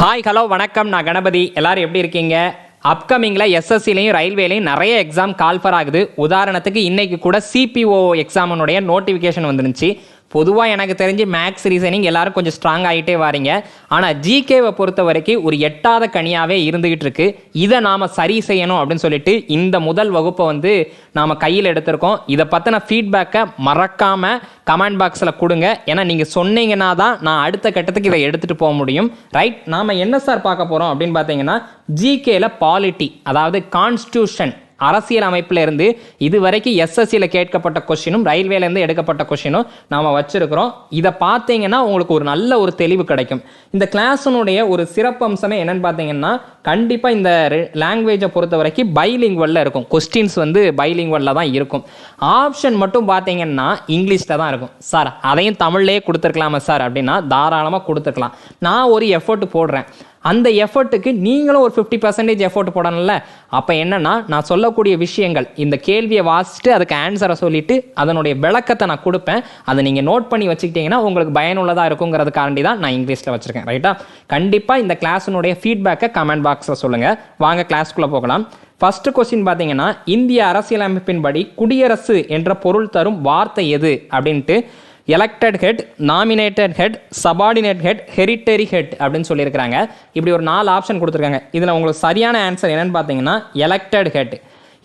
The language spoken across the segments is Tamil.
ஹாய் ஹலோ வணக்கம், நான் கணபதி. எல்லாரும் எப்படி இருக்கீங்க? அப்கமிங்கில் எஸ்எஸ்சிலையும் ரயில்வேலையும் நிறைய எக்ஸாம் கால்ஃபர் ஆகுது. உதாரணத்துக்கு இன்னைக்கு கூட சிபிஓ எக்ஸாமினுடைய நோட்டிஃபிகேஷன் வந்துருந்துச்சு. பொதுவாக எனக்கு தெரிஞ்சு மேக்ஸ் ரீசனிங் எல்லாரும் கொஞ்சம் ஸ்ட்ராங் ஆகிட்டே வாரீங்க. ஆனால் ஜிகேவை பொறுத்த வரைக்கும் ஒரு எட்டாத கனியாகவே இருந்துகிட்டு இருக்கு. இதை நாம் சரி செய்யணும் அப்படின்னு சொல்லிட்டு இந்த முதல் வகுப்பை நாம் கையில் எடுத்திருக்கோம். இதை பற்றின ஃபீட்பேக்கை மறக்காமல் கமெண்ட் பாக்ஸில் கொடுங்க. ஏன்னா நீங்கள் சொன்னீங்கன்னா தான் நான் அடுத்த கட்டத்துக்கு இதை எடுத்துகிட்டு போக முடியும். ரைட், நாம் என்ன சார் பார்க்க போகிறோம் அப்படின்னு பார்த்தீங்கன்னா, ஜிகேல பாலிட்டி, அதாவது கான்ஸ்டியூஷன், அரசியல் அமைப்பில் இருந்து இது வரைக்கும் எஸ்எஸ்சியில் கேட்கப்பட்ட கொஸ்டினும் ரயில்வேலேருந்து எடுக்கப்பட்ட கொஸ்டினும் நாம் வச்சுருக்கிறோம். இதை பார்த்தீங்கன்னா உங்களுக்கு ஒரு நல்ல ஒரு தெளிவு கிடைக்கும். இந்த கிளாஸினுடைய ஒரு சிறப்பம்சமே என்னன்னு பார்த்தீங்கன்னா, கண்டிப்பாக இந்த லாங்குவேஜை பொறுத்த வரைக்கும் பைலிங்குவலில் இருக்கும். கொஸ்டின்ஸ் பைலிங்குவலில் தான் இருக்கும். ஆப்ஷன் மட்டும் பார்த்தீங்கன்னா இங்கிலீஷில் தான் இருக்கும். சார் அதையும் தமிழ்லேயே கொடுத்துருக்கலாமா சார் அப்படின்னா தாராளமாக கொடுத்துருக்கலாம். நான் ஒரு எஃபர்ட் போடுறேன், அந்த எஃபர்ட்டுக்கு நீங்களும் ஒரு 50% எஃபர்ட் போடணும்ல. அப்போ என்னன்னா, நான் சொல்லக்கூடிய விஷயங்கள், இந்த கேள்வியை வாசிச்சுட்டு அதுக்கு ஆன்சரை சொல்லிட்டு அதனுடைய விளக்கத்தை நான் கொடுப்பேன். அதை நீங்கள் நோட் பண்ணி வச்சுக்கிட்டீங்கன்னா உங்களுக்கு பயனுள்ளதாக இருக்குங்கிறதுக்காண்டி தான் நான் இங்கிலீஷில் வச்சுருக்கேன். ரைட்டா? கண்டிப்பாக இந்த கிளாஸினுடைய ஃபீட்பேக்கை கமெண்ட் பாக்ஸில் சொல்லுங்கள். வாங்க கிளாஸ்க்குள்ளே போகலாம். ஃபர்ஸ்ட் கொஸ்டின் பார்த்தீங்கன்னா, இந்திய அரசியலமைப்பின்படி குடியரசு என்ற பொருள் தரும் வார்த்தை எது அப்படின்ட்டு elected head, nominated head, subordinate head, hereditary head அப்படின்னு சொல்லியிருக்கிறாங்க. இப்படி ஒரு 4 ஆப்ஷன் கொடுத்துருக்காங்க. இதில் உங்களுக்கு சரியான ஆன்சர் என்னன்னு பார்த்தீங்கன்னா எலெக்டட் ஹெட்.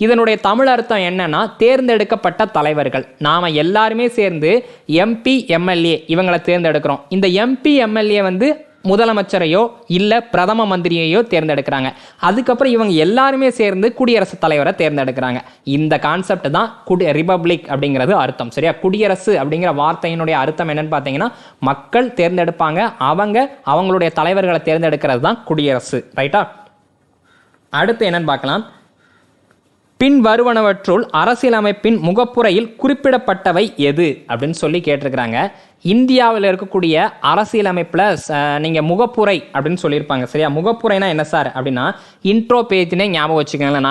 இதனுடைய தமிழ் அர்த்தம் என்னன்னா, தேர்ந்தெடுக்கப்பட்ட தலைவர்கள். நாம் எல்லாருமே சேர்ந்து எம்பி எம்எல்ஏ இவங்களை தேர்ந்தெடுக்கிறோம். இந்த எம்பி எம்எல்ஏ முதலமைச்சரையோ இல்லை பிரதம மந்திரியையோ தேர்ந்தெடுக்கிறாங்க. அதுக்கப்புறம் இவங்க எல்லாருமே சேர்ந்து குடியரசுத் தலைவரை தேர்ந்தெடுக்கிறாங்க. இந்த கான்செப்ட் தான் ரிபப்ளிக் அப்படிங்கிறது அர்த்தம். சரியா? குடியரசு அப்படிங்கிற வார்த்தையினுடைய அர்த்தம் என்னன்னு பார்த்தீங்கன்னா, மக்கள் தேர்ந்தெடுப்பாங்க, அவங்களுடைய தலைவர்களை தேர்ந்தெடுக்கிறது தான் குடியரசு. ரைட்டா? அடுத்து என்னன்னு பார்க்கலாம். பின் வருவனவற்றுள் அரசியலமைப்பின் முகப்புரையில் குறிப்பிடப்பட்டவை எது அப்படின்னு சொல்லி கேட்டிருக்கிறாங்க. இந்தியாவில் இருக்கக்கூடிய அரசியலமைப்பில் நீங்கள் முகப்புரை அப்படின்னு சொல்லியிருப்பாங்க. சரியா? முகப்புரைனா என்ன சார் அப்படின்னா, இன்ட்ரோ பேஜ்னே ஞாபகம் வச்சுக்கோங்களேன்.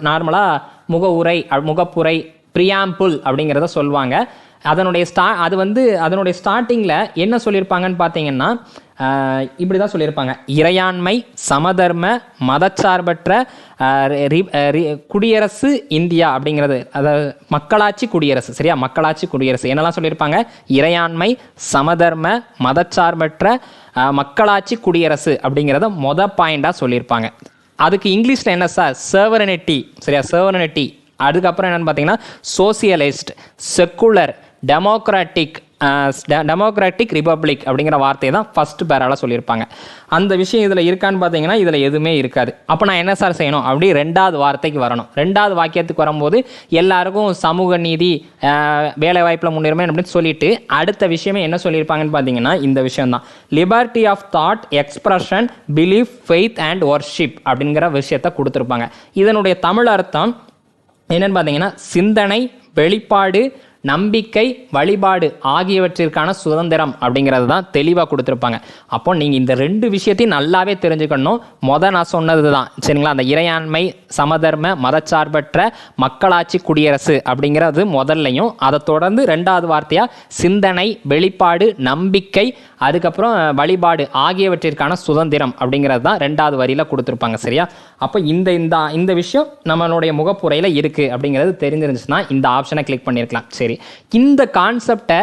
நார்மலாக முகப்புரை, பிரியாம்பிள் அப்படிங்கிறத சொல்லுவாங்க. அதனுடைய ஸ்டார்டிங்கில் என்ன சொல்லியிருப்பாங்கன்னு பார்த்தீங்கன்னா, இப்படி தான் சொல்லியிருப்பாங்க. இறையாண்மை, சமதர்ம, மதச்சார்பற்ற குடியரசு இந்தியா அப்படிங்கிறது, அதாவது மக்களாட்சி குடியரசு. சரியா? மக்களாட்சி குடியரசு என்னெல்லாம் சொல்லியிருப்பாங்க? இறையாண்மை, சமதர்ம, மதச்சார்பற்ற மக்களாட்சி குடியரசு அப்படிங்கிறத பாயிண்டாக சொல்லியிருப்பாங்க. அதுக்கு இங்கிலீஷில் என்ன சார்? சர்வரனிட்டி. சரியா? சர்வரனிட்டி. அதுக்கப்புறம் என்னென்னு பார்த்தீங்கன்னா, சோசியலிஸ்ட், செக்குலர், டெமோக்ராட்டிக் ரிபப்ளிக் அப்படிங்கிற வார்த்தையை தான் ஃபர்ஸ்ட் பேரால சொல்லியிருப்பாங்க. அந்த விஷயம் இதில் இருக்கான்னு பார்த்தீங்கன்னா இதில் எதுவுமே இருக்காது. அப்போ நான் என்ன சார் செய்யணும்? அப்படி 2வது வார்த்தைக்கு வரணும். 2வது வாக்கியத்துக்கு வரும்போது எல்லாருக்கும் சமூக நீதி, வேலை வாய்ப்பில் முன்னுரிமை அப்படின்னு சொல்லிட்டு அடுத்த விஷயமே என்ன சொல்லியிருப்பாங்கன்னு பார்த்தீங்கன்னா இந்த விஷயம் தான். Liberty of thought, expression, belief, faith and worship அப்படிங்கிற விஷயத்தை கொடுத்துருப்பாங்க. இதனுடைய தமிழ் அர்த்தம் என்னன்னு பார்த்தீங்கன்னா, சிந்தனை, வெளிப்பாடு, நம்பிக்கை, வழிபாடு ஆகியவற்றிற்கான சுதந்திரம் அப்படிங்கிறது தான் தெளிவாக கொடுத்துருப்பாங்க. அப்போ நீங்கள் இந்த 2 விஷயத்தையும் நல்லாவே தெரிஞ்சுக்கணும். நான் சொன்னது தான். சரிங்களா? அந்த இறையாண்மை, சமதர்ம, மதச்சார்பற்ற மக்களாட்சி குடியரசு அப்படிங்கிறது முதல்லையும், அதை தொடர்ந்து 2வது வார்த்தையாக சிந்தனை, வெளிப்பாடு, நம்பிக்கை, அதுக்கப்புறம் வழிபாடு ஆகியவற்றிற்கான சுதந்திரம் அப்படிங்கிறது தான் 2வது வரியில் கொடுத்துருப்பாங்க. சரியா? அப்போ இந்த விஷயம் நம்மளுடைய முகப்புரையில் இருக்குது அப்படிங்கிறது தெரிஞ்சிருந்துச்சுன்னா இந்த ஆப்ஷனை கிளிக் பண்ணியிருக்கலாம். சரி, இந்த கான்செப்டை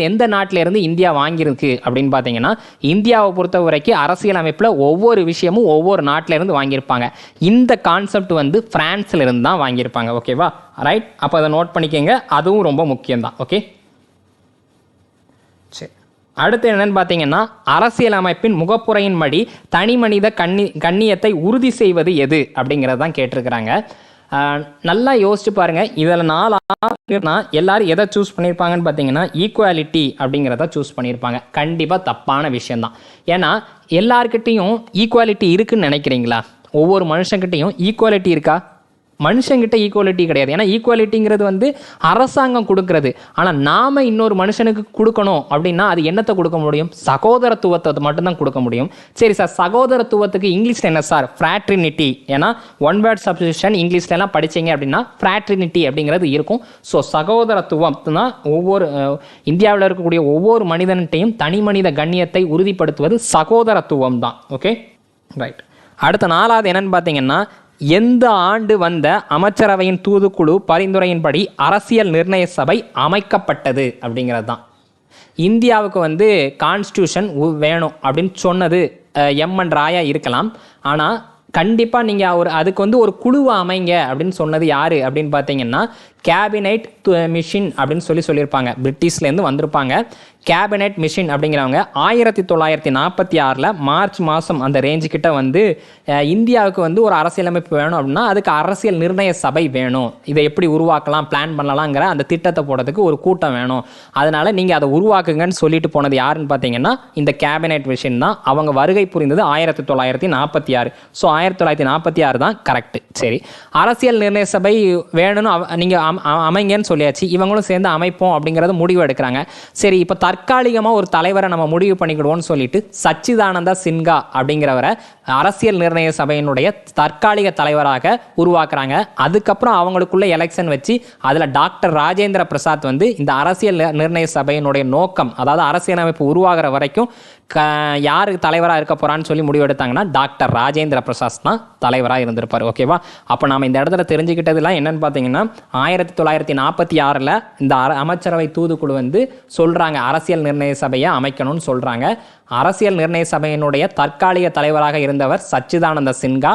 எந்த நாட்டில இருந்து இந்தியா வாங்கியிருக்கு அப்படின்னு பார்த்தீங்கன்னா, இந்தியாவை பொறுத்த வரைக்கும் அரசியல் அமைப்பில் ஒவ்வொரு விஷயமும் ஒவ்வொரு நாட்டில இருந்து வாங்கியிருப்பாங்க. இந்த கான்செப்ட் பிரான்ஸ்ல இருந்து தான் வாங்கியிருப்பாங்க. ஓகேவா? ரைட். அப்போ அதை நோட் பண்ணிக்கங்க, அதுவும் ரொம்ப முக்கியம்தான். ஓகே, சரி. அடுத்து என்னன்னு பார்த்தீங்கன்னா, அரசியல் அமைப்பின் முகப்புரையின்படி தனி மனித கண்ணியத்தை உறுதி செய்வது எது அப்படிங்கிறது தான் கேட்டிருக்கிறாங்க. நல்லா யோசிச்சு பாருங்க. இதில் 4 எல்லாரும் எதை சூஸ் பண்ணியிருப்பாங்கன்னு பார்த்தீங்கன்னா, ஈக்குவாலிட்டி அப்படிங்கிறத சூஸ் பண்ணியிருப்பாங்க. கண்டிப்பாக தப்பான விஷயம்தான். ஏன்னா எல்லார்கிட்டையும் ஈக்குவாலிட்டி இருக்குன்னு நினைக்கிறீங்களா? ஒவ்வொரு மனுஷங்கிட்டையும் ஈக்குவாலிட்டி இருக்கா? மனுஷங்கிட்ட ஈக்குவாலிட்டி கிடையாது. ஏன்னா ஈக்குவாலிட்டிங்கிறது வந்து அரசாங்கம் கொடுக்கறது. ஆனால் நாம் இன்னொரு மனுஷனுக்கு கொடுக்கணும் அப்படின்னா அது என்னத்தை கொடுக்க முடியும்? சகோதரத்துவத்தை மட்டும்தான் கொடுக்க முடியும். சரி சார், சகோதரத்துவத்துக்கு இங்கிலீஷில் என்ன சார்? ஃப்ராட்ரினிட்டி. ஏன்னா ஒன் வேர்ட் சப்ஸ்டியூஷன் இங்கிலீஷ்லலாம் படித்தீங்க அப்படின்னா ஃப்ராட்ரினிட்டி அப்படிங்கிறது இருக்கும். ஸோ சகோதரத்துவம் தான் இந்தியாவில் இருக்கக்கூடிய ஒவ்வொரு மனிதன்கிட்டையும் தனி மனித கண்ணியத்தை உறுதிப்படுத்துவது சகோதரத்துவம் தான். Okay, right. அடுத்த 4வது என்னன்னு பார்த்தீங்கன்னா, எந்த ஆண்டு வந்த அமைச்சரவையின் தூதுக்குழு பரிந்துரையின்படி அரசியல் நிர்ணய சபை அமைக்கப்பட்டது அப்படிங்கிறது தான். இந்தியாவுக்கு வந்து கான்ஸ்டியூஷன் வேணும் அப்படின்னு சொன்னது எம்என் ராயா இருக்கலாம். ஆனால் கண்டிப்பாக நீங்கள் அதுக்கு வந்து ஒரு குழுவை அமைங்க அப்படின்னு சொன்னது யார் அப்படின்னு பார்த்தீங்கன்னா, கேபினெட் மிஷின் அப்படின்னு சொல்லியிருப்பாங்க. பிரிட்டிஷ்லேருந்து வந்திருப்பாங்க. கேபினெட் மிஷின் அப்படிங்கிறவங்க 1946 மார்ச் மாதம் அந்த ரேஞ்சு கிட்ட வந்து இந்தியாவுக்கு வந்து ஒரு அரசியலமைப்பு வேணும் அப்படின்னா அதுக்கு அரசியல் நிர்ணய சபை வேணும், இதை எப்படி உருவாக்கலாம், பிளான் பண்ணலாங்கிற அந்த திட்டத்தை போடுறதுக்கு ஒரு கூட்டம் வேணும், அதனால் நீங்கள் அதை உருவாக்குங்கன்னு சொல்லிட்டு போனது யாருன்னு பார்த்தீங்கன்னா இந்த கேபினெட் மிஷின் தான். அவங்க வருகை புரிந்தது 1946. ஸோ 1946 தான் கரெக்டு. சரி, அரசியல் நிர்ணய சபை வேணும்னு நீங்கள் அமைங்கன்னு சொல்லியாச்சு. இவங்களும் சேர்ந்து அமைப்போம் அப்படிங்கிறது முடிவு எடுக்கிறாங்க. சரி, இப்போ தற்காலிகமாக ஒரு தலைவரை நம்ம முடிவு பண்ணிக்கிடுவோம்னு சொல்லிட்டு சச்சிதானந்தா சின்ஹா அப்படிங்கிறவரை அரசியல் நிர்ணய சபையினுடைய தற்காலிக தலைவராக உருவாக்குறாங்க. அதுக்கப்புறம் அவங்களுக்குள்ள எலெக்ஷன் வச்சு அதில் டாக்டர் ராஜேந்திர பிரசாத் வந்து இந்த அரசியல் நிர்ணய சபையினுடைய நோக்கம், அதாவது அரசியலமைப்பு உருவாகிற வரைக்கும் யார் தலைவராக இருக்க போகிறான்னு சொல்லி முடிவெடுத்தாங்கன்னா டாக்டர் ராஜேந்திர பிரசாத் தான் தலைவராக இருந்திருப்பார். ஓகேவா? அப்போ நாம் இந்த இடத்துல தெரிஞ்சுக்கிட்டதுலாம் என்னென்னு பார்த்தீங்கன்னா, 1946 இந்த அமைச்சரவை தூதுக்குழு வந்து சொல்கிறாங்க அரசியல் நிர்ணய சபையை அமைக்கணும்னு சொல்கிறாங்க. அரசியல் நிர்ணய சபையினுடைய தற்காலிக தலைவராக இருந்தவர் சச்சிதானந்த சின்ஹா,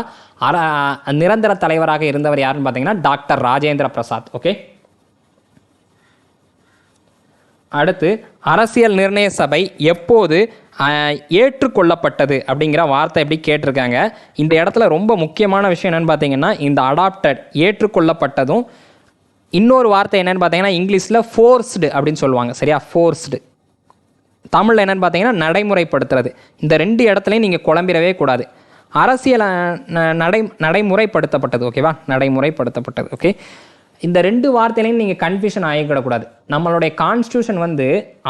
நிரந்தர தலைவராக இருந்தவர் யாருன்னு பார்த்தீங்கன்னா டாக்டர் ராஜேந்திர பிரசாத். ஓகே, அடுத்து அரசியல் நிர்ணய சபை எப்போது ஏற்றுக்கொள்ளப்பட்டது அப்படிங்கிற வார்த்தை எப்படி கேட்டிருக்காங்க. இந்த இடத்துல ரொம்ப முக்கியமான விஷயம் என்னென்னு பார்த்தீங்கன்னா, இந்த அடாப்டட் ஏற்றுக்கொள்ளப்பட்டதும் இன்னொரு வார்த்தை என்னென்னு பார்த்தீங்கன்னா இங்கிலீஷில் ஃபோர்ஸ்டு அப்படின்னு சொல்லுவாங்க. சரியா? ஃபோர்ஸ்டு. தமிழில் என்னென்னு பார்த்தீங்கன்னா நடைமுறைப்படுத்துறது. இந்த 2 இடத்துலையும் நீங்கள் குழம்பிடவே கூடாது. அரசியல் நடைமுறைப்படுத்தப்பட்டது. ஓகேவா? நடைமுறைப்படுத்தப்பட்டது. ஓகே, இந்த 2 வார்த்தையிலையும் நீங்கள் கன்ஃபியூஷன் ஆகிக்கிடக்கூடாது. நம்மளுடைய கான்ஸ்டியூஷன் வந்து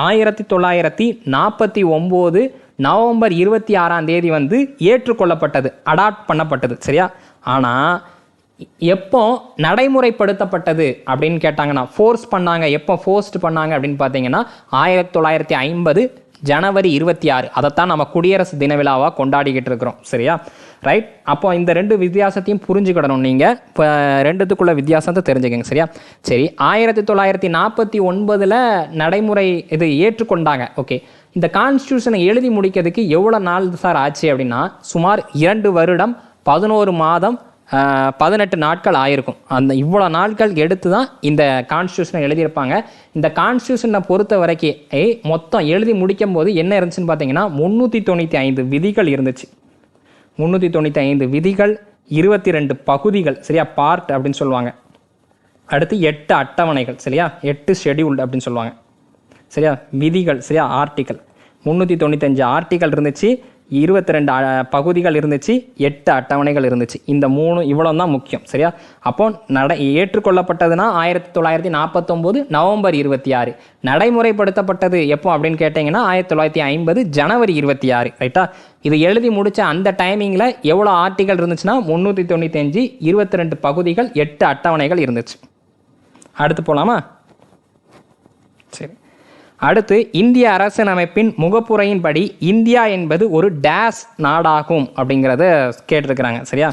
1949 நவம்பர் 26 வந்து ஏற்றுக்கொள்ளப்பட்டது, அடாப்ட் பண்ணப்பட்டது. சரியா? ஆனால் எப்போ நடைமுறைப்படுத்தப்பட்டது அப்படின்னு கேட்டாங்கன்னா, ஃபோர்ஸ் பண்ணாங்க, எப்போ ஃபோர்ஸ்ட் பண்ணாங்க அப்படின்னு பார்த்தீங்கன்னா 1950 ஜனவரி 26. அதைத்தான் நம்ம குடியரசு தின விழாவாக கொண்டாடிக்கிட்டு இருக்கிறோம். சரியா? ரைட். அப்போ இந்த 2 வித்தியாசத்தையும் புரிஞ்சுக்கிடணும். நீங்கள் இப்போ 2த்துக்குள்ள வித்தியாசத்தை தெரிஞ்சுக்கங்க. சரியா? சரி, 1949 நடைமுறை இது ஏற்றுக்கொண்டாங்க. ஓகே, இந்த கான்ஸ்டியூஷனை எழுதி முடிக்கிறதுக்கு எவ்வளோ நாள் சார் ஆச்சு அப்படின்னா சுமார் 2 வருடம் 11 மாதம் 18 நாட்கள் ஆயிருக்கும். அந்த இவ்வளோ நாட்கள் எடுத்து தான் இந்த கான்ஸ்டியூஷனை எழுதியிருப்பாங்க. இந்த கான்ஸ்டியூஷனை பொறுத்த வரைக்கும் மொத்தம் எழுதி முடிக்கும் போது என்ன இருந்துச்சுன்னு பார்த்தீங்கன்னா 395 விதிகள் இருந்துச்சு. 395 விதிகள், 22 பகுதிகள். சரியா? பார்ட் அப்படின்னு சொல்லுவாங்க. அடுத்து 8 அட்டவணைகள். சரியா? 8 ஷெடியூல்டு அப்படின்னு சொல்லுவாங்க. சரியா? விதிகள். சரியா? ஆர்டிக்கல். 395 ஆர்டிக்கல் இருந்துச்சு, 22 பகுதிகள் இருந்துச்சு, 8 அட்டவணைகள் இருந்துச்சு. இந்த 3 இவ்வளோ தான் முக்கியம். சரியா? அப்போ ஏற்றுக்கொள்ளப்பட்டதுன்னா 1949 நவம்பர் 26. நடைமுறைப்படுத்தப்பட்டது எப்போ அப்படின்னு கேட்டிங்கன்னா 1950 ஜனவரி 26. ரைட்டா? இது எழுதி முடித்த அந்த டைமிங்கில் எவ்வளோ ஆர்டிக்கல் இருந்துச்சுன்னா 395, 22 பகுதிகள், 8 அட்டவணைகள் இருந்துச்சு. அடுத்து போகலாமா? சரி, அடுத்து இந்திய அரசியலமைப்பின் முகப்புரையின்படி இந்தியா என்பது ஒரு டேஸ் நாடாகும் அப்படிங்கிறத கேட்டிருக்கிறாங்க. சரியா?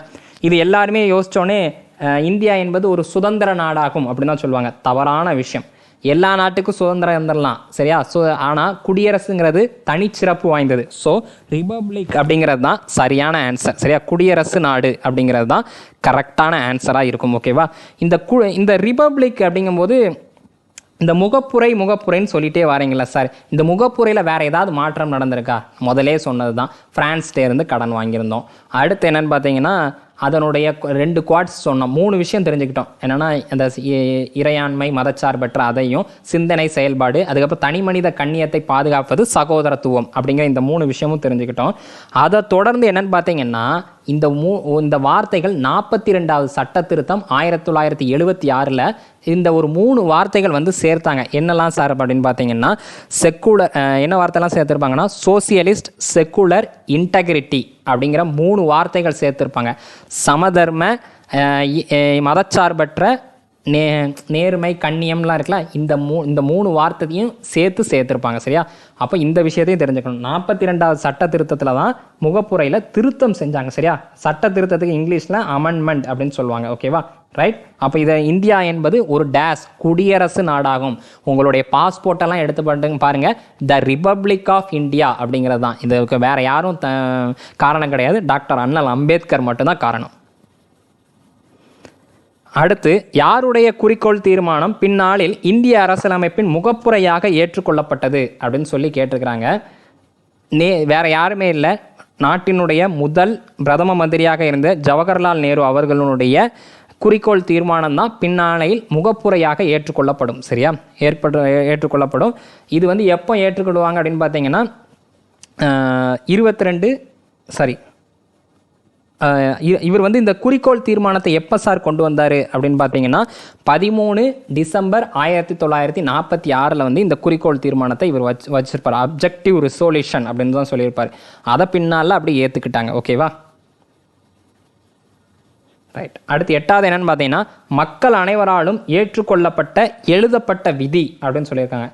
இது எல்லாருமே யோசித்தோன்னே இந்தியா என்பது ஒரு சுதந்திர நாடாகும் அப்படின்னு தான் சொல்லுவாங்க. தவறான விஷயம். எல்லா நாட்டுக்கும் சுதந்திரம் இருந்துடலாம். சரியா? ஆனால் குடியரசுங்கிறது தனிச்சிறப்பு வாய்ந்தது. ஸோ ரிபப்ளிக் அப்படிங்கிறது தான் சரியான ஆன்சர். சரியா? குடியரசு நாடு அப்படிங்கிறது தான் கரெக்டான ஆன்சராக இருக்கும். ஓகேவா? இந்த ரிபப்ளிக் அப்படிங்கும்போது இந்த முகப்புரைன்னு சொல்லிட்டே வரீங்களா சார், இந்த முகப்புரையில் வேறு ஏதாவது மாற்றம் நடந்திருக்கா? முதலே சொன்னது தான், ஃப்ரான்ஸ்டேருந்து கடன் வாங்கியிருந்தோம். அடுத்து என்னென்னு பார்த்தீங்கன்னா அதனுடைய 2 குவாட்ஸ் சொன்னோம். 3 விஷயம் தெரிஞ்சுக்கிட்டோம். என்னென்னா அந்த இறையாண்மை, மதச்சார்பற்ற, அதையும் சிந்தனை செயல்பாடு, அதுக்கப்புறம் தனி மனித கண்ணியத்தை பாதுகாப்பது, சகோதரத்துவம் அப்படிங்கிற இந்த 3 விஷயமும் தெரிஞ்சுக்கிட்டோம். அதை தொடர்ந்து என்னென்னு பார்த்தீங்கன்னா இந்த வார்த்தைகள் 42வது சட்ட திருத்தம் 1976 இந்த ஒரு 3 வார்த்தைகள் வந்து சேர்த்தாங்க. என்னெல்லாம் சார் அப்படின்னு பார்த்தீங்கன்னா, செக்குலர் என்ன வார்த்தைலாம் சேர்த்துருப்பாங்கன்னா, சோசியலிஸ்ட், செக்குலர், இன்டெகிரிட்டி அப்படிங்கிற 3 வார்த்தைகள் சேர்த்துருப்பாங்க. சமதர்ம, மதச்சார்பற்ற, நேர்மை, கண்ணியம்லாம் இருக்குல்ல, இந்த 3 வார்த்தையும் சேர்த்துருப்பாங்க. சரியா? அப்போ இந்த விஷயத்தையும் தெரிஞ்சுக்கணும். 42வது சட்ட திருத்தத்தில் தான் முகப்புரையில் திருத்தம் செஞ்சாங்க. சரியா? சட்ட திருத்தத்துக்கு இங்கிலீஷில் அமெண்ட்மெண்ட் அப்படின்னு சொல்லுவாங்க. ஓகேவா? ரைட். அப்போ இதை இந்தியா என்பது ஒரு டேஸ் குடியரசு நாடாகும். உங்களுடைய பாஸ்போர்ட்டெல்லாம் எடுத்து பாருங்கள், த ரிபப்ளிக் ஆஃப் இந்தியா அப்படிங்கிறது தான். இதுக்கு வேறு யாரும் காரணம் கிடையாது, டாக்டர் அண்ணல் அம்பேத்கர் மட்டும்தான் காரணம். அடுத்து, யாருடைய குறிக்கோள் தீர்மானம் பின்னாளில் இந்திய அரசியலமைப்பின் முகப்புரையாக ஏற்றுக்கொள்ளப்பட்டது அப்படின்னு சொல்லி கேட்டிருக்கிறாங்க. வேற யாருமே இல்லை, நாட்டினுடைய முதல் பிரதம மந்திரியாக இருந்த ஜவஹர்லால் நேரு அவர்களுடைய குறிக்கோள் தீர்மானம் தான் பின்னாளில் முகப்புரையாக ஏற்றுக்கொள்ளப்படும். சரியா? ஏற்றுக்கொள்ளப்படும். இது வந்து எப்போ ஏற்றுக்கொள்வாங்க அப்படின்னு பார்த்தீங்கன்னா, 22 இவர் வந்து இந்த குறிக்கோள் தீர்மானத்தை எப்போ சார் கொண்டு வந்தார் அப்படின்னு பார்த்தீங்கன்னா, 13 டிசம்பர் 1946 வந்து இந்த குறிக்கோள் தீர்மானத்தை இவர் வச்சிருப்பார். அப்ஜெக்டிவ் ரிசோல்யூஷன் அப்படின்னு தான் சொல்லியிருப்பார். அதை பின்னால் அப்படி ஏற்றுக்கிட்டாங்க. ஓகேவா? ரைட். அடுத்து 8வது என்னன்னு பார்த்தீங்கன்னா, மக்கள் அனைவராலும் ஏற்றுக்கொள்ளப்பட்ட எழுதப்பட்ட விதி அப்படின்னு சொல்லியிருக்காங்க.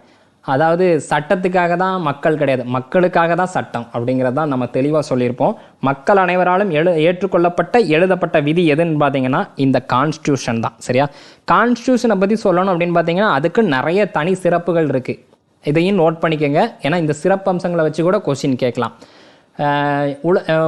அதாவது சட்டத்துக்காக தான் மக்கள் கிடையாது, மக்களுக்காக தான் சட்டம் அப்படிங்கிறது தான் நம்ம தெளிவாக சொல்லியிருப்போம். மக்கள் அனைவராலும் ஏற்றுக்கொள்ளப்பட்ட எழுதப்பட்ட விதி எதுன்னு பார்த்தீங்கன்னா இந்த கான்ஸ்டியூஷன் தான். சரியா? கான்ஸ்டியூஷனை பற்றி சொல்லணும் அப்படின்னு பார்த்தீங்கன்னா அதுக்கு நிறைய தனி சிறப்புகள் இருக்குது. இதையும் நோட் பண்ணிக்கோங்க, ஏன்னா இந்த சிறப்பு அம்சங்களை வச்சு கூட கொஸ்டின் கேட்கலாம்.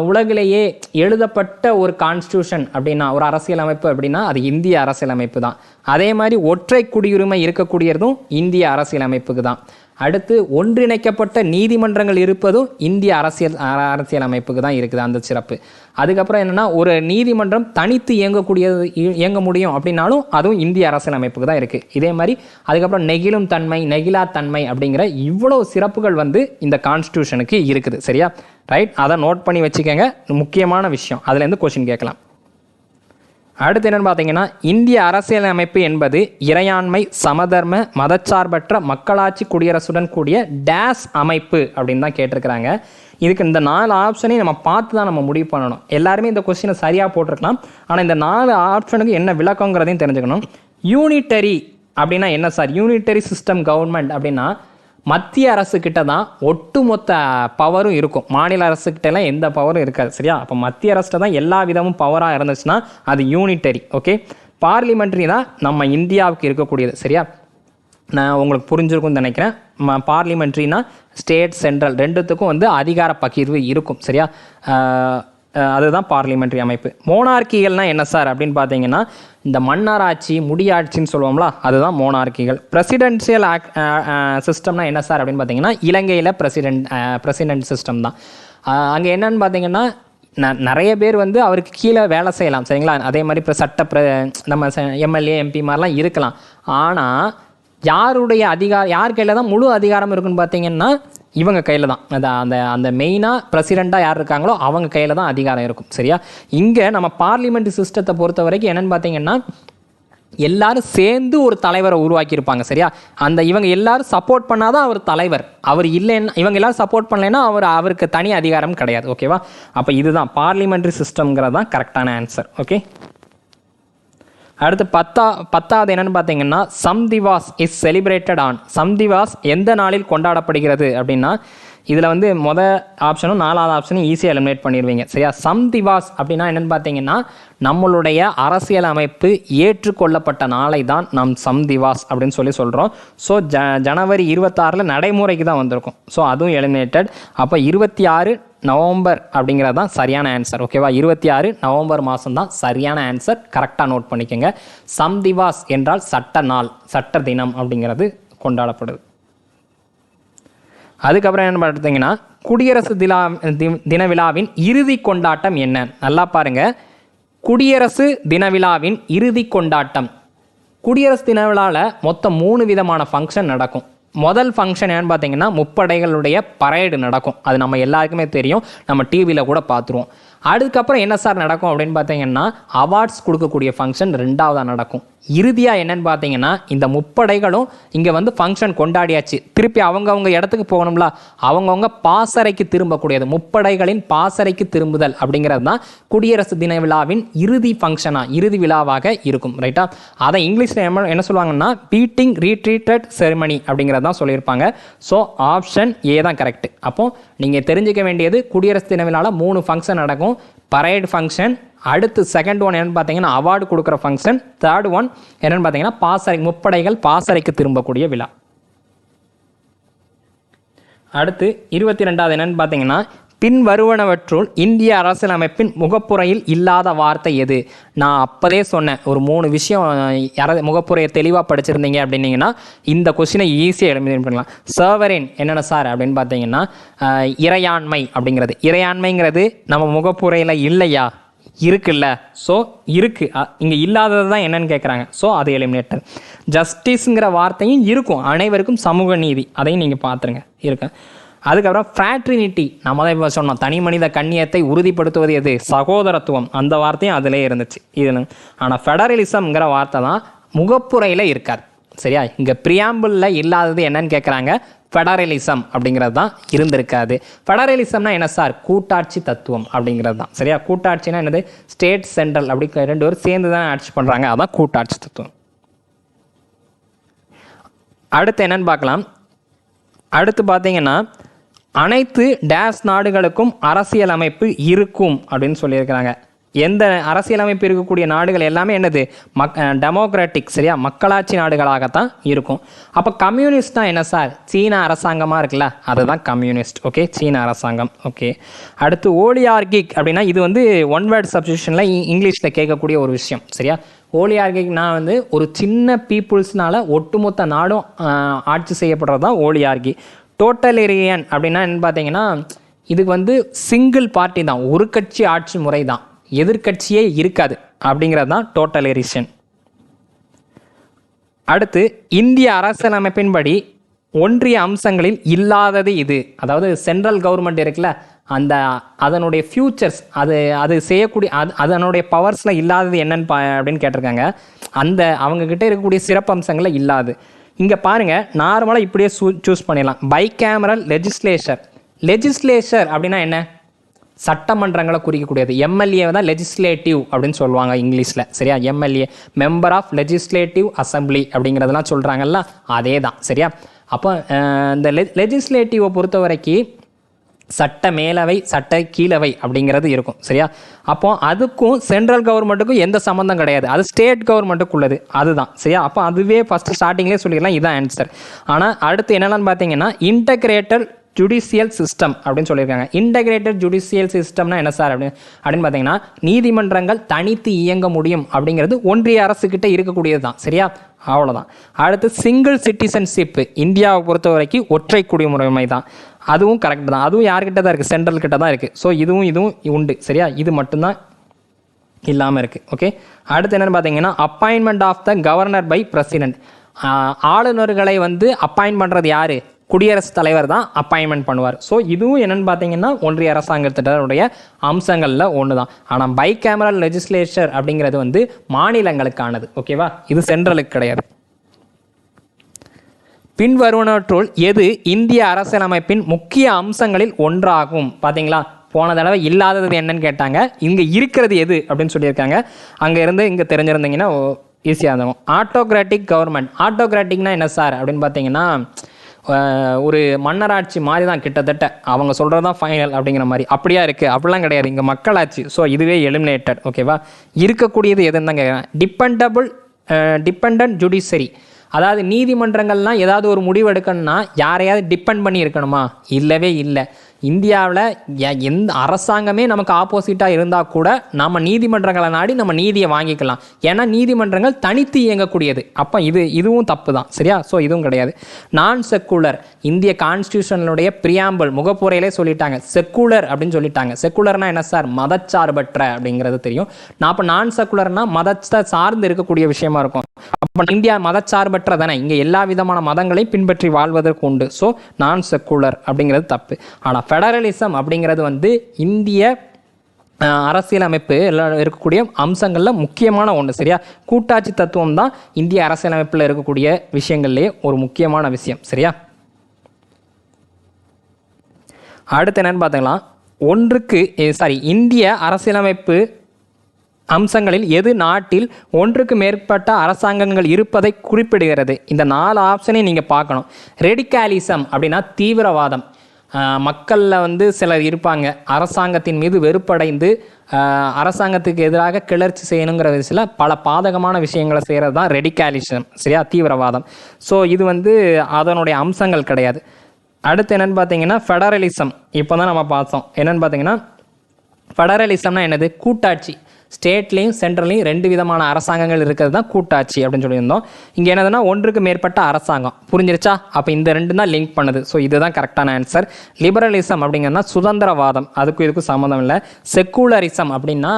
உலகிலேயே எழுதப்பட்ட ஒரு கான்ஸ்டியூஷன் அப்படின்னா, ஒரு அரசியலமைப்பு அப்படின்னா அது இந்திய அரசியலமைப்பு தான். அதே மாதிரி ஒற்றை குடியுரிமை இருக்கக்கூடியதும் இந்திய அரசியலமைப்புக்கு தான். அடுத்து, ஒன்றிணைக்கப்பட்ட நீதிமன்றங்கள் இருப்பதும் இந்திய அரசியலமைப்புக்கு தான் இருக்குது அந்த சிறப்பு. அதுக்கப்புறம் என்னென்னா, ஒரு நீதிமன்றம் தனித்து இயங்க முடியும் அப்படின்னாலும் அதுவும் இந்திய அரசியலமைப்புக்கு தான் இருக்குது. இதே மாதிரி அதுக்கப்புறம் நெகிழும் தன்மை, நெகிழா தன்மை அப்படிங்கிற இவ்வளோ சிறப்புகள் வந்து இந்த கான்ஸ்டியூஷனுக்கு இருக்குது. சரியா? ரைட். அதை நோட் பண்ணி வச்சுக்கோங்க, முக்கியமான விஷயம். அதுலேருந்து கொஸ்டின் கேட்கலாம். அடுத்து என்னென்னு பார்த்தீங்கன்னா, இந்திய அரசியலமைப்பு என்பது இறையாண்மை, சமதர்ம, மதச்சார்பற்ற மக்களாட்சி குடியரசுடன் கூடிய டேஸ் அமைப்பு அப்படின்னு தான் கேட்டிருக்கிறாங்க. இதுக்கு இந்த 4 ஆப்ஷனையும் நம்ம பார்த்து தான் நம்ம முடிவு பண்ணணும். எல்லாருமே இந்த கொஸ்டினை சரியாக போட்டிருக்கலாம், ஆனால் இந்த 4 ஆப்ஷனுக்கு என்ன விளக்கங்கிறதையும் தெரிஞ்சுக்கணும். யூனிட்டரி அப்படின்னா என்ன சார்? யூனிட்டரி சிஸ்டம் கவர்மெண்ட் அப்படின்னா மத்திய அரசுக்கிட்ட தான் ஒட்டுமொத்த பவரும் இருக்கும், மாநில அரசுக்கிட்டலாம் எந்த பவரும் இருக்காது. சரியா? அப்போ மத்திய அரசுகிட்ட தான் எல்லா விதமும் பவராக இருந்துச்சுன்னா அது யூனிட்டரி. ஓகே. பார்லிமெண்ட்ரி தான் நம்ம இந்தியாவுக்கு இருக்கக்கூடியது. சரியா? நான் உங்களுக்கு புரிஞ்சிருக்கும்னு நினைக்கிறேன். பார்லிமெண்ட்ரினா ஸ்டேட், சென்ட்ரல் ரெண்டுத்துக்கும் வந்து அதிகார பகிர்வு இருக்கும். சரியா? அதுதான் பார்லிமெண்ட்ரி அமைப்பு. மோனார்க்கிகள்னால் என்ன சார் அப்படின்னு பார்த்தீங்கன்னா, இந்த மன்னராட்சி, முடியாட்சின்னு சொல்லுவோம்ல, அதுதான் மோனார்க்கிகள். பிரசிடென்சியல் சிஸ்டம்னா என்ன சார் அப்படின்னு பார்த்தீங்கன்னா, இலங்கையில் பிரசிடென்ட் சிஸ்டம் தான். அங்கே என்னன்னு பார்த்தீங்கன்னா, நிறைய பேர் வந்து அவருக்கு கீழே வேலை செய்யலாம். சரிங்களா? அதே மாதிரி இப்போ நம்ம எம்எல்ஏ, எம்பி மாதிரிலாம் இருக்கலாம். ஆனால் யாருடைய யார் கையில் தான் முழு அதிகாரம் இருக்குன்னு பார்த்தீங்கன்னா இவங்க கையில் தான். அந்த மெயினாக பிரசிடெண்ட்டாக யார் இருக்காங்களோ அவங்க கையில் தான் அதிகாரம் இருக்கும். சரியா? இங்கே நம்ம பார்லிமெண்ட் சிஸ்டத்தை பொறுத்த வரைக்கும் என்னென்னு பார்த்தீங்கன்னா, எல்லாரும் சேர்ந்து ஒரு தலைவரை உருவாக்கியிருப்பாங்க. சரியா? இவங்க எல்லாரும் சப்போர்ட் பண்ணாதான் அவர் தலைவர். அவர் இல்லைன்னா, இவங்க எல்லாரும் சப்போர்ட் பண்ணலைன்னா அவருக்கு தனி அதிகாரம் கிடையாது. ஓகேவா? அப்போ இதுதான் பார்லிமெண்ட்ரி சிஸ்டம்ங்கிறது தான் கரெக்டான ஆன்சர். ஓகே. அடுத்து 10வது என்னன்னு பார்த்தீங்கன்னா, சம் திவாஸ் இஸ் செலிப்ரேட்டட் ஆன். சம் திவாஸ் எந்த நாளில் கொண்டாடப்படுகிறது அப்படின்னா, இதில் வந்து ஆப்ஷனும் 4வது ஆப்ஷனும் ஈஸியாக எலிமினேட் பண்ணிடுவீங்க. சரியா? சம் திவாஸ் அப்படின்னா என்னென்னு பார்த்தீங்கன்னா, நம்மளுடைய அரசியல் அமைப்பு ஏற்றுக்கொள்ளப்பட்ட நாளை தான் நம் சம் திவாஸ் அப்படின்னு சொல்கிறோம். ஸோ ஜனவரி 26 நடைமுறைக்கு தான் வந்திருக்கும். ஸோ அதுவும் எலிமினேட்டட். அப்போ 26 நவம்பர் அப்படிங்கிறது தான் சரியான ஆன்சர். ஓகேவா? 26 நவம்பர் மாதம் தான் சரியான ஆன்சர். கரெக்டாக நோட் பண்ணிக்கோங்க. சம் திவாஸ் என்றால் சட்ட நாள், சட்ட தினம் அப்படிங்கிறது கொண்டாடப்படுது. அதுக்கப்புறம் என்ன பார்த்தீங்கன்னா, குடியரசு தின விழாவின் இறுதி கொண்டாட்டம் என்ன? நல்லா பாருங்க. குடியரசு தின விழாவின் இறுதி கொண்டாட்டம். குடியரசு தின விழாவில் மொத்தம் 3 விதமான ஃபங்க்ஷன் நடக்கும். முதல் ஃபங்க்ஷன் என்னன்னு பார்த்தீங்கன்னா முப்படைகளுடைய பரேடு நடக்கும். அது நம்ம எல்லாருக்குமே தெரியும், நம்ம டிவியில் கூட பார்த்துருவோம். அதுக்கப்புறம் என்ன சார் நடக்கும் அப்படின்னு பார்த்தீங்கன்னா அவார்ட்ஸ் கொடுக்கக்கூடிய ஃபங்க்ஷன் ரெண்டாவதாக நடக்கும். இறுதியாக என்னன்னு பார்த்தீங்கன்னா இந்த முப்படைகளும் இங்கே வந்து ஃபங்க்ஷன் கொண்டாடியாச்சு, திருப்பி அவங்கவுங்க இடத்துக்கு போகணும்ல, அவங்கவுங்க பாசறைக்கு திரும்பக்கூடியது, முப்படைகளின் பாசறைக்கு திரும்புதல் அப்படிங்கிறது தான் குடியரசு தின விழாவின் இறுதி ஃபங்க்ஷனாக, இறுதி விழாவாக இருக்கும். ரைட்டா? அதை இங்கிலீஷில் என்ன சொல்லுவாங்கன்னா பீட்டிங் ரீட்ரீட்டட் செரிமனி அப்படிங்கிறது தான் சொல்லியிருப்பாங்க. ஸோ ஆப்ஷன் ஏ தான் கரெக்ட். அப்போது நீங்கள் தெரிஞ்சிக்க வேண்டியது குடியரசு தின விழாவில் 3 ஃபங்க்ஷன் நடக்கும். பரேடு ஃபங்க்ஷன், அடுத்து செகண்ட் ஒன் என்னன்னு பார்த்தீங்கன்னா அவார்டு கொடுக்குற ஃபங்க்ஷன், தேர்ட் ஒன் என்னன்னு பார்த்தீங்கன்னா பாசறை, முப்படைகள் பாசறைக்கு திரும்பக்கூடிய விழா. அடுத்து 22வது என்னன்னு பார்த்தீங்கன்னா பின் வருவனவற்றுள் இந்திய அரசியலமைப்பின் முகப்புரையில் இல்லாத வார்த்தை எது? நான் அப்போதே சொன்னேன், ஒரு 3 விஷயம் முகப்புரையை தெளிவாக படிச்சிருந்தீங்க அப்படின்னீங்கன்னா இந்த கொஸ்டினை ஈஸியாக எலிமினேட் பண்ணலாம். சர்வரின் என்னென்ன சார் அப்படின்னு பார்த்தீங்கன்னா இறையாண்மை அப்படிங்கிறது. இறையாண்மைங்கிறது நம்ம முகப்புரையில் இல்லையா? இருக்குல்ல. ஸோ இருக்குது, இங்கே இல்லாதது தான் என்னன்னு கேட்குறாங்க. ஸோ அது எலிமினேட்டர். ஜஸ்டிஸுங்கிற வார்த்தையும் இருக்கும், அனைவருக்கும் சமூக நீதி, அதையும் நீங்கள் பார்த்துருங்க இருக்கு. அதுக்கப்புறம் ஃப்ராட்ரினிட்டி, நம்ம தான் இப்போ சொன்னோம், தனி மனித கண்ணியத்தை உறுதிப்படுத்துவது எது? சகோதரத்துவம். அந்த வார்த்தையும் அதிலே இருந்துச்சு இது. ஆனால் ஃபெடரலிசம்ங்கிற வார்த்தை தான் முகப்புரையில் இருக்காது. சரியா? இங்கே ப்ரியாம்பிளில் இல்லாதது என்னன்னு கேட்குறாங்க, ஃபெடரலிசம் அப்படிங்கிறது தான் இருந்திருக்காது. ஃபெடரலிசம்னா என்ன சார்? கூட்டாட்சி தத்துவம் அப்படிங்கிறது தான். சரியா? கூட்டாட்சினா என்னது? ஸ்டேட் சென்ட்ரல் அப்படி 2 பேரும் சேர்ந்து தான் ஆட்சி பண்ணுறாங்க, அதான் கூட்டாட்சி தத்துவம். அடுத்து என்னன்னு பார்க்கலாம். அடுத்து பார்த்தீங்கன்னா அனைத்து டேஸ் நாடுகளுக்கும் அரசியலமைப்பு இருக்கும் அப்படின்னு சொல்லியிருக்கிறாங்க. எந்த அரசியலமைப்பு இருக்கக்கூடிய நாடுகள் எல்லாமே என்னது? டெமோக்ராட்டிக். சரியா? மக்களாட்சி நாடுகளாகத்தான் இருக்கும். அப்போ கம்யூனிஸ்ட்னா என்ன சார்? சீன அரசாங்கமாக இருக்குல்ல, அதுதான் கம்யூனிஸ்ட். ஓகே, சீன அரசாங்கம். ஓகே. அடுத்து ஓலியார்கிக் அப்படின்னா இது வந்து ஒன் வேர்ட் சப்ஸ்டியூஷனில் இங்கிலீஷில் கேட்கக்கூடிய ஒரு விஷயம். சரியா? ஓலியார்கிக்னா வந்து ஒரு சின்ன பீப்புள்ஸ்னால ஒட்டுமொத்த நாடும் ஆட்சி செய்யப்படுறது தான் ஓலியார்கி. டோட்டலேரியன் அப்படின்னா என்ன பார்த்தீங்கன்னா இதுக்கு வந்து சிங்கிள் பார்ட்டி தான், ஒரு கட்சி ஆட்சி முறை தான், எதிர்கட்சியே இருக்காது அப்படிங்கிறது தான் டோட்டலேரியன். அடுத்து இந்திய அரசியலமைப்பின்படி ஒன்றிய அம்சங்களில் இல்லாதது இது. அதாவது சென்ட்ரல் கவர்மெண்ட் இருக்குல்ல, அதனுடைய ஃபியூச்சர்ஸ், அது செய்யக்கூடிய அதனுடைய பவர்ஸில் இல்லாதது என்னன்னு அப்படின்னு கேட்டிருக்காங்க. அவங்கக்கிட்ட இருக்கக்கூடிய சிறப்பு அம்சங்களில் இல்லாது. இங்கே பாருங்கள், நார்மலாக இப்படியே சூஸ் பண்ணிடலாம். பைகேமரல் லெஜிஸ்லேச்சர் அப்படின்னா என்ன? சட்டமன்றங்களை குறிக்கக்கூடியது. எம்எல்ஏ தான் லெஜிஸ்லேட்டிவ் அப்படின்னு சொல்லுவாங்க இங்கிலீஷில். சரியா? MLA member of legislative assembly அப்படிங்கிறதெல்லாம் சொல்கிறாங்கல்ல, அதே தான். சரியா? அப்போ இந்த லெஜிஸ்லேட்டிவை பொறுத்த வரைக்கும் சட்ட மேலவை சட்ட கீழவை அப்படிங்கிறது இருக்கும். சரியா? அப்போ அதுக்கும் சென்ட்ரல் கவர்மெண்ட்டுக்கும் எந்த சம்மந்தம் கிடையாது, அது ஸ்டேட் கவர்மெண்ட்டுக்குள்ளது, அதுதான். சரியா? அப்போ அதுவே ஃபஸ்ட்டு ஸ்டார்டிங்லேயே சொல்லிடலாம், இதுதான் ஆன்சர். ஆனால் அடுத்து என்னென்னு பார்த்தீங்கன்னா இன்டகிரேட்டட் ஜுடிஷியல் சிஸ்டம் அப்படின்னு சொல்லியிருக்காங்க. இன்டகிரேட்டட் ஜுடிஷியல் சிஸ்டம்னா என்ன சார் அப்படின்னு பார்த்தீங்கன்னா நீதிமன்றங்கள் தனித்து இயங்க முடியும் அப்படிங்கிறது ஒன்றிய அரசுக்கிட்ட இருக்கக்கூடியது தான். சரியா? அவ்வளோதான். அடுத்து சிங்கிள் சிட்டிசன்ஷிப், இந்தியாவை பொறுத்த வரைக்கும் ஒற்றை குடியுரிமை தான், அதுவும் கரெக்ட் தான். அதுவும் யார்கிட்ட தான் இருக்குது? சென்ட்ரல் கிட்ட தான் இருக்குது. ஸோ இதுவும் உண்டு. சரியா? இது மட்டும்தான் இல்லாமல் இருக்குது. ஓகே. அடுத்து என்னென்னு பார்த்தீங்கன்னா appointment of the governor by president. ஆளுநர்களை வந்து அப்பாயின்ட் பண்ணுறது யார்? குடியரசுத் தலைவர் தான் அப்பாயின்மெண்ட் பண்ணுவார். ஸோ இதுவும் என்னென்னு பார்த்தீங்கன்னா ஒன்றிய அரசாங்கத்தினுடைய அம்சங்களில் ஒன்று தான். ஆனால் பைகேமரல் லெஜிஸ்லேச்சர் அப்படிங்கிறது வந்து மாநிலங்களுக்கானது. ஓகேவா? இது சென்ட்ரலுக்கு கிடையாது. பின்வருவனவற்றுள் எது இந்திய அரசியலமைப்பின் முக்கிய அம்சங்களில் ஒன்றாகும்? பார்த்தீங்களா, போன தடவை இல்லாதது என்னன்னு கேட்டாங்க, இங்கே இருக்கிறது எது அப்படின்னு சொல்லியிருக்காங்க. அங்கே இருந்து இங்கே தெரிஞ்சிருந்தீங்கன்னா ஈஸியாக இருந்தோம். Autocratic government. ஆட்டோக்ராட்டிக்னா என்ன சார் அப்படின்னு பார்த்தீங்கன்னா ஒரு மன்னராட்சி மாதிரி தான் கிட்டத்தட்ட, அவங்க சொல்கிறது தான் ஃபைனல் அப்படிங்கிற மாதிரி. அப்படியா இருக்குது? அப்படிலாம் கிடையாது, இங்கே மக்களாட்சி. ஸோ இதுவே எலிமினேட்டட். ஓகேவா? இருக்கக்கூடியது எதுன்னு தான் கேட்குறேன். Dependent judiciary. அதாவது நீதிமன்றங்கள்லாம் ஏதாவது ஒரு முடிவு எடுக்கணும்னா யாரையாவது டிபெண்ட் பண்ணி இருக்கணுமா? இல்லவே இல்லை. இந்தியாவில் எந்த அரசாங்கமே நமக்கு ஆப்போசிட்டாக இருந்தால் கூட நம்ம நீதிமன்றங்களை நாடி நம்ம நீதியை வாங்கிக்கலாம். ஏன்னா நீதிமன்றங்கள் தனித்து இயங்கக்கூடியது. அப்போ இதுவும் தப்பு தான், சரியா? ஸோ இதுவும் கிடையாது. நான் செக்குலர், இந்திய கான்ஸ்டியூஷனுடைய பிரியாம்பிள் முகப்புரையிலே சொல்லிட்டாங்க, செக்குலர் அப்படின்னு சொல்லிட்டாங்க. செக்குலர்னா என்ன சார்? மதச்சார்பற்ற அப்படிங்கிறது தெரியும். நான் அப்போ நான் செக்குலர்னா மதத்தை சார்ந்து இருக்கக்கூடிய விஷயமா இருக்கும். அப்போ இந்தியா மதச்சார்பற்ற தானே, இங்கே எல்லா விதமான மதங்களையும் பின்பற்றி வாழ்வதற்கு உண்டு. ஸோ நான் செக்குலர் அப்படிங்கிறது தப்பு. ஆனால் ஃபெடரலிசம் அப்படிங்கிறது வந்து இந்திய அரசியலமைப்பு இருக்கக்கூடிய அம்சங்களில் முக்கியமான ஒன்று, சரியா? கூட்டாட்சி தத்துவம் தான் இந்திய அரசியலமைப்பில் இருக்கக்கூடிய விஷயங்கள்லேயே ஒரு முக்கியமான விஷயம், சரியா? அடுத்து என்னன்னு பார்த்தீங்கன்னா, இந்திய அரசியலமைப்பு அம்சங்களில் எது நாட்டில் ஒன்றுக்கு மேற்பட்ட அரசாங்கங்கள் இருப்பதை குறிப்பிடுகிறது? இந்த 4 ஆப்ஷனையும் நீங்கள் பார்க்கணும். ரெடிகாலிசம் அப்படின்னா தீவிரவாதம். மக்களில் வந்து சிலர் இருப்பாங்க, அரசாங்கத்தின் மீது வெறுப்படைந்து அரசாங்கத்துக்கு எதிராக கிளர்ச்சி செய்யணுங்கிற விஷயத்தில் பல பாதகமான விஷயங்களை செய்கிறது தான் ரெடிகாலிசம், சரியா? தீவிரவாதம். ஸோ இது வந்து அதனுடைய அம்சங்கள் கிடையாது. அடுத்து என்னென்னு பார்த்தீங்கன்னா ஃபெடரலிசம். இப்போ தான் நம்ம பார்த்தோம். என்னென்னு பார்த்தீங்கன்னா ஃபெடரலிசம்னா என்னது? கூட்டாட்சி. ஸ்டேட்லேயும் சென்ட்ரலையும் 2 விதமான அரசாங்கங்கள் இருக்கிறது தான் கூட்டாட்சி அப்படின்னு சொல்லியிருந்தோம். இங்கே என்னதுன்னா ஒன்றுக்கு மேற்பட்ட அரசாங்கம். புரிஞ்சிருச்சா? அப்போ இந்த 2 தான் லிங்க் பண்ணுது. ஸோ இதுதான் கரெக்டான ஆன்சர். லிபரலிசம் அப்படிங்கன்னா சுதந்திரவாதம், அதுக்கும் இதுக்கும் சம்மந்தம் இல்லை. செக்குலரிசம் அப்படின்னா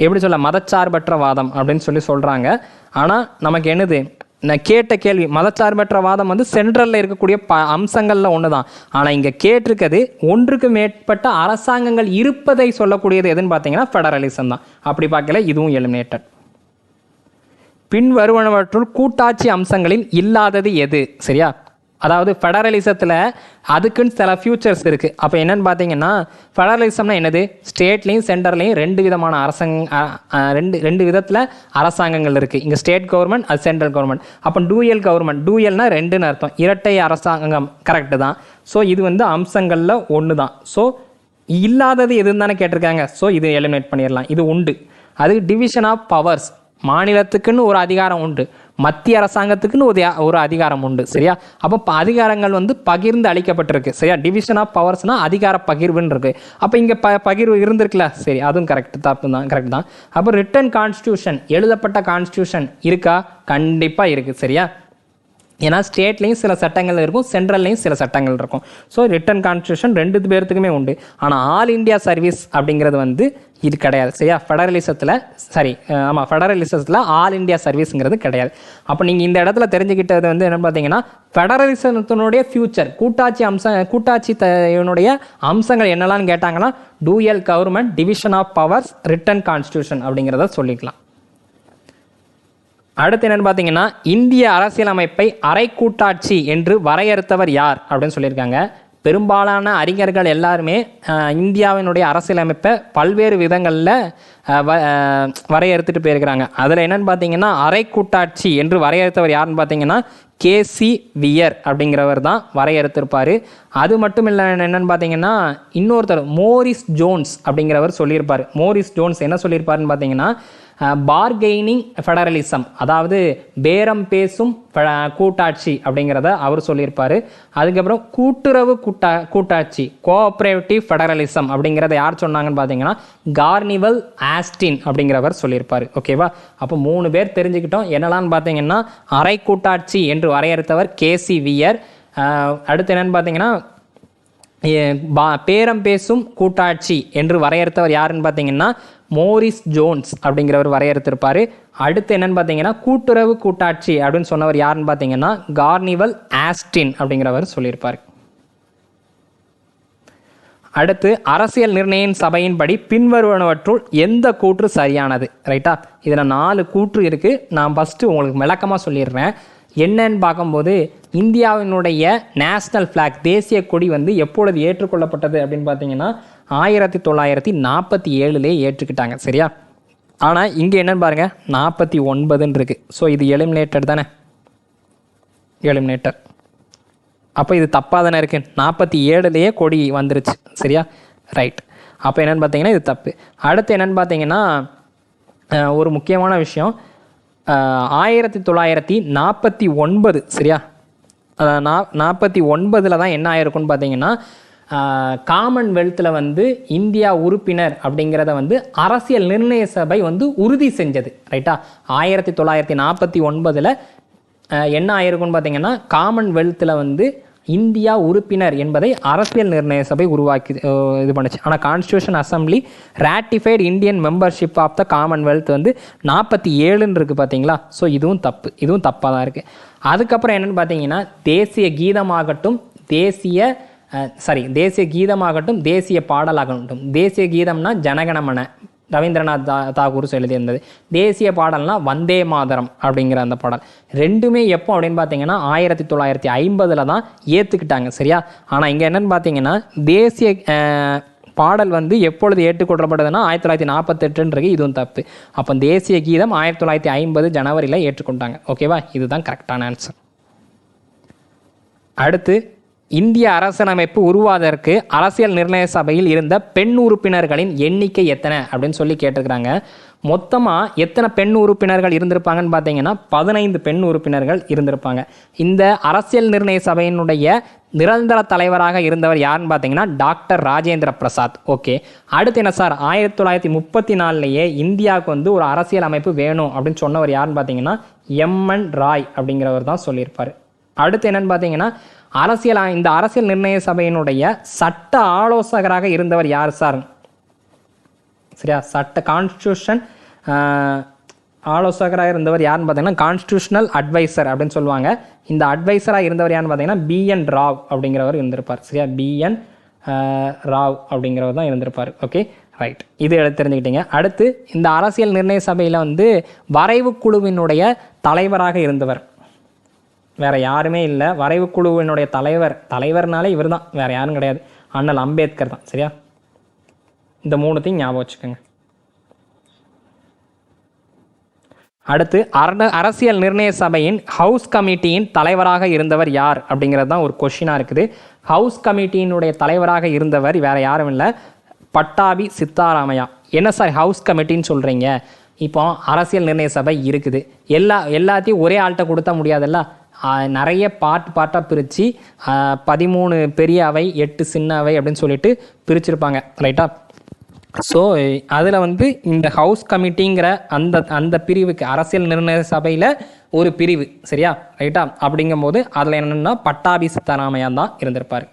எப்படி சொல்ல, மதச்சார்பற்ற வாதம் அப்படின்னு சொல்கிறாங்க. ஆனால் நமக்கு என்னது, நான் கேட்ட கேள்வி மதச்சார்பற்ற வாதம் வந்து சென்ட்ரலில் இருக்கக்கூடிய அம்சங்களில் ஒன்று தான். ஆனால் இங்கே கேட்டிருக்கிறது ஒன்றுக்கு மேற்பட்ட அரசாங்கங்கள் இருப்பதை சொல்லக்கூடியது எதுன்னு பார்த்தீங்கன்னா ஃபெடரலிசம் தான். அப்படி பார்க்கல இதுவும் எலிமினேட்டட். பின்வருவனவற்றுள் கூட்டாட்சி அம்சங்களில் இல்லாதது எது? சரியா? அதாவது ஃபெடரலிசத்தில் அதுக்குன்னு சில ஃபியூச்சர்ஸ் இருக்குது. அப்போ என்னென்னு பார்த்தீங்கன்னா ஃபெடரலிசம்னா என்னது? ஸ்டேட்லேயும் சென்டர்லேயும் 2 விதமான ரெண்டு விதத்தில் அரசாங்கங்கள் இருக்குது. இங்கே ஸ்டேட் கவர்மெண்ட், அது சென்ட்ரல் கவர்மெண்ட். அப்போ டூயல் கவர்மெண்ட், டூயல்னா 2ன்னு அர்த்தம், இரட்டை அரசாங்கம். கரெக்டு தான். ஸோ இது வந்து அம்சங்களில் ஒன்று தான். ஸோ இல்லாதது எதுன்னு தானே கேட்டிருக்காங்க. ஸோ இது எலிமினேட் பண்ணிடலாம். இது உண்டு. அது டிவிஷன் ஆஃப் பவர்ஸ். மாநிலத்துக்குன்னு ஒரு அதிகாரம் உண்டு, மத்திய அரசாங்கத்துக்குன்னு ஒரு அதிகாரம் உண்டு, சரியா? அப்போ அதிகாரங்கள் வந்து பகிர்ந்து அளிக்கப்பட்டிருக்கு, சரியா? டிவிஷன் ஆஃப் பவர்ஸ்னா அதிகார பகிர்வுன்னு இருக்கு. அப்போ இங்கே பகிர்வு இருந்திருக்குல்ல, சரி, அதுவும் கரெக்ட், தப்பு தான், கரெக்ட் தான். அப்போ ரிட்டன் கான்ஸ்டியூஷன், எழுதப்பட்ட கான்ஸ்டியூஷன் இருக்கா? கண்டிப்பாக இருக்குது, சரியா? ஏன்னா ஸ்டேட்லேயும் சில சட்டங்கள் இருக்கும், சென்ட்ரல்லையும் சில சட்டங்கள் இருக்கும். ஸோ ரிட்டன் கான்ஸ்டியூஷன் 2 பேர்த்துக்குமே உண்டு. ஆனால் ஆல் இண்டியா சர்வீஸ் அப்படிங்கிறது வந்து இது கிடையாது, சரியா? ஃபெடரலிசத்தில் ஃபெடரலிசத்தில் ஆல் இண்டியா சர்வீஸுங்கிறது கிடையாது. அப்போ நீங்கள் இந்த இடத்துல தெரிஞ்சுக்கிட்டது வந்து என்னென்னு பார்த்தீங்கன்னா ஃபெடரலிசத்தினுடைய ஃபியூச்சர், கூட்டாட்சியினுடைய அம்சங்கள் என்னெல்லாம்னு கேட்டாங்கன்னா dual government, division of powers, written constitution அப்படிங்கிறத சொல்லிக்கலாம். அடுத்து என்னென்னு பார்த்தீங்கன்னா இந்திய அரசியலமைப்பை அரை கூட்டாட்சி என்று வரையறுத்தவர் யார் அப்படின்னு சொல்லியிருக்காங்க. பெரும்பாலான அறிஞர்கள் எல்லாருமே இந்தியாவினுடைய அரசியலமைப்பை பல்வேறு விதங்களில் வரையறுத்துட்டு போயிருக்கிறாங்க. அதில் என்னென்னு பார்த்தீங்கன்னா அரை கூட்டாட்சி என்று வரையறுத்தவர் யாருன்னு பார்த்தீங்கன்னா கேசி வியர் அப்படிங்கிறவர் தான் வரையறுத்திருப்பார். அது மட்டும் இல்லை, என்னென்னு பார்த்தீங்கன்னா இன்னொருத்தர் மோரிஸ் ஜோன்ஸ் அப்படிங்கிறவர் சொல்லியிருப்பார். மோரிஸ் ஜோன்ஸ் என்ன சொல்லியிருப்பாருன்னு பார்த்தீங்கன்னா பார்கெய்னிங் ஃபெடரலிசம், அதாவது பேரம் பேசும் கூட்டாட்சி அப்படிங்கிறத அவர் சொல்லியிருப்பார். அதுக்கப்புறம் கூட்டுறவு கூட்டாட்சி, கோஆப்ரேட்டிவ் ஃபெடரலிசம் அப்படிங்கிறத யார் சொன்னாங்கன்னு பார்த்தீங்கன்னா கார்னிவல் ஆஸ்டின் அப்படிங்கிறவர் சொல்லியிருப்பார். ஓகேவா? அப்போ 3 பேர் தெரிஞ்சுக்கிட்டோம். என்னெல்லாம்னு பார்த்தீங்கன்னா அரை கூட்டாட்சி என்று வரையறுத்தவர் கேசி வியர். அடுத்து என்னென்னு பார்த்தீங்கன்னா பேரம் பேசும் கூட்டாட்சி என்று வரையறுத்தவர் யாருன்னு பார்த்தீங்கன்னா மோரிஸ் ஜோன்ஸ் அப்படிங்கிறவர் வரையறுத்திருப்பார். அடுத்து என்னன்னு பார்த்தீங்கன்னா கூட்டுறவு கூட்டாட்சி அப்படின்னு சொன்னவர் யாருன்னு பார்த்தீங்கன்னா கார்னிவல் ஆஸ்டின் அப்படிங்கிறவர் சொல்லியிருப்பார். அடுத்து அரசியல் நிர்ணய சபையின்படி பின்வருவனவற்றுள் எந்த கூற்று சரியானது? ரைட்டா? இதில் 4 கூற்று இருக்குது. நான் ஃபஸ்ட்டு உங்களுக்கு விளக்கமாக சொல்லிடுறேன். என்னன்னு பார்க்கும்போது இந்தியாவினுடைய நேஷ்னல் ஃப்ளாக், தேசிய கொடி வந்து எப்பொழுது ஏற்றுக்கொள்ளப்பட்டது அப்படின்னு பார்த்தீங்கன்னா 1947 ஏற்றுக்கிட்டாங்க, சரியா? ஆனால் இங்கே என்னன்னு பாருங்கள் 49 இருக்கு. ஸோ இது எலிமினேட்டட் தானே, எலிமினேட்டர். அப்போ இது தப்பாக தானே இருக்குது. 47 கொடி வந்துருச்சு, சரியா? ரைட். அப்போ என்னென்னு பார்த்தீங்கன்னா இது தப்பு. அடுத்து என்னென்னு பார்த்தீங்கன்னா ஒரு முக்கியமான விஷயம், 1949, சரியா? 49 தான் என்ன ஆயிருக்குன்னு பார்த்தீங்கன்னா காமன்வெல்த்தில் வந்து இந்தியா உறுப்பினர் அப்படிங்கிறத வந்து அரசியல் நிர்ணய சபை வந்து உறுதி செஞ்சது. ரைட்டா? 1949 என்ன ஆயிருக்குன்னு பார்த்தீங்கன்னா காமன்வெல்த்தில் வந்து இந்தியா உறுப்பினர் என்பதை அரசியல் நிர்ணய சபை உருவாக்கி இது பண்ணுச்சு. ஆனால் constitution assembly ratified Indian membership of the commonwealth வந்து 47 இருக்குது பார்த்தீங்களா? ஸோ இதுவும் தப்பு, இதுவும் தப்பாக தான் இருக்குது. அதுக்கப்புறம் என்னென்னு பார்த்தீங்கன்னா தேசிய கீதமாகட்டும் தேசிய கீதமாகட்டும் தேசிய பாடலாகட்டும். தேசிய கீதம்னா ஜனகணமன ரவீந்திரநாத் தாகூர் எழுதியிருந்தது. தேசிய பாடல்னா வந்தே மாதரம் அப்படிங்கிற அந்த பாடல். ரெண்டுமே எப்போ அப்படின்னு பார்த்தீங்கன்னா 1950 தான் ஏற்றுக்கிட்டாங்க. சரியா? ஆனால் இங்கே என்னென்னு பார்த்தீங்கன்னா தேசிய பாடல் வந்து எப்பொழுது ஏற்றுக்கொள்ளப்படுதுன்னா 1948 இதுவும் தப்பு. அப்போ தேசிய கீதம் 1950 ஜனவரியில் ஏற்றுக்கொண்டாங்க. ஓகேவா? இதுதான் கரெக்டான ஆன்சர். அடுத்து இந்திய அரசியலமைப்பு உருவாவதற்கு அரசியல் நிர்ணய சபையில் இருந்த பெண் உறுப்பினர்களின் எண்ணிக்கை எத்தனை அப்படின்னு சொல்லி கேட்டிருக்கிறாங்க. மொத்தமாக எத்தனை பெண் உறுப்பினர்கள் இருந்திருப்பாங்கன்னு பார்த்தீங்கன்னா 15 பெண் உறுப்பினர்கள் இருந்திருப்பாங்க. இந்த அரசியல் நிர்ணய சபையினுடைய நிரந்தர தலைவராக இருந்தவர் யாருன்னு பார்த்தீங்கன்னா டாக்டர் ராஜேந்திர பிரசாத். ஓகே, அடுத்து என்ன சார், 1934 இந்தியாவுக்கு வந்து ஒரு அரசியல் அமைப்பு வேணும் அப்படின்னு சொன்னவர் யாருன்னு பார்த்தீங்கன்னா MN ராய் அப்படிங்கிறவர் தான் சொல்லியிருப்பார். அடுத்து என்னன்னு பார்த்தீங்கன்னா இந்த அரசியல் நிர்ணய சபையினுடைய சட்ட ஆலோசகராக இருந்தவர் யார் சார்? சரியா? கான்ஸ்டியூஷன் ஆலோசகராக இருந்தவர் யாருன்னு பார்த்தீங்கன்னா கான்ஸ்டியூஷனல் அட்வைசர் அப்படின்னு சொல்லுவாங்க. இந்த அட்வைசராக இருந்தவர் யாருன்னு பார்த்தீங்கன்னா BN ராவ் அப்படிங்கிறவர் இருந்திருப்பார். சரியா? BN ராவ் அப்படிங்கிறவர் தான் இருந்திருப்பார். Okay, right. இது தெரிஞ்சுக்கிட்டீங்க. அடுத்து இந்த அரசியல் நிர்ணய சபையில் வந்து வரைவு குழுவினுடைய தலைவராக இருந்தவர் வேற யாருமே இல்லை. வரைவு குழுவினுடைய தலைவர்னாலே இவர் தான், வேற யாரும் கிடையாது, அண்ணல் அம்பேத்கர் தான். சரியா? இந்த 3 ஞாபகம் வச்சுக்கோங்க. அடுத்து அரசியல் நிர்ணய சபையின் ஹவுஸ் கமிட்டியின் தலைவராக இருந்தவர் யார் அப்படிங்கிறது தான் ஒரு கொஷினாக இருக்குது. ஹவுஸ் கமிட்டியினுடைய தலைவராக இருந்தவர் வேற யாரும் இல்லை, பட்டாபி சித்தாராமையா. என்ன சார் ஹவுஸ் கமிட்டின்னு சொல்கிறீங்க? இப்போ அரசியல் நிர்ணய சபை இருக்குது, எல்லாத்தையும் ஒரே ஆள்கிட்ட கொடுத்தா முடியாதுல்ல. நிறைய பார்ட்டாக பிரித்து 13 பெரிய அவை 8 சின்ன அவை அப்படின்னு சொல்லிட்டு பிரிச்சிருப்பாங்க. ரைட்டா? ஸோ அதில் வந்து இந்த ஹவுஸ் கமிட்டிங்கிற அந்த பிரிவுக்கு அரசியல் நிர்ணய சபையில் ஒரு பிரிவு. சரியா? ரைட்டா? அப்படிங்கும்போது அதில் என்னென்னா பட்டாபி சித்தராமையா தான் இருந்திருப்பார்.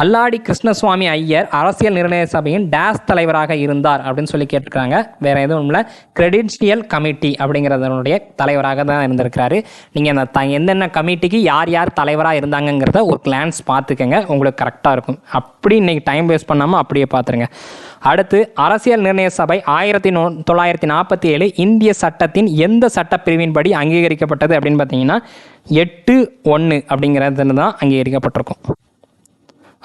அல்லாடி கிருஷ்ணசுவாமி ஐயர் அரசியல் நிர்ணய சபையின் டேஸ் தலைவராக இருந்தார் அப்படின்னு சொல்லி கேட்டிருக்காங்க. வேற எதுவும் இல்லை, கிரெடென்ஷியல் கமிட்டி அப்படிங்கிறதனுடைய தலைவராக தான் இருந்திருக்கிறாரு. நீங்கள் அந்த எந்தெந்த கமிட்டிக்கு யார் யார் தலைவராக இருந்தாங்கங்கிறத ஒரு கிளான்ஸ் பார்த்துக்கங்க, உங்களுக்கு கரெக்டாக இருக்கும். அப்படி இன்னைக்கு டைம் வேஸ்ட் பண்ணாமல் அப்படியே பார்த்துருங்க. அடுத்து அரசியல் நிர்ணய சபை 1947 இந்திய சட்டத்தின் எந்த சட்டப்பிரிவின்படி அங்கீகரிக்கப்பட்டது அப்படின்னு பார்த்தீங்கன்னா 8(1) அப்படிங்கிறது தான் அங்கீகரிக்கப்பட்டிருக்கும்.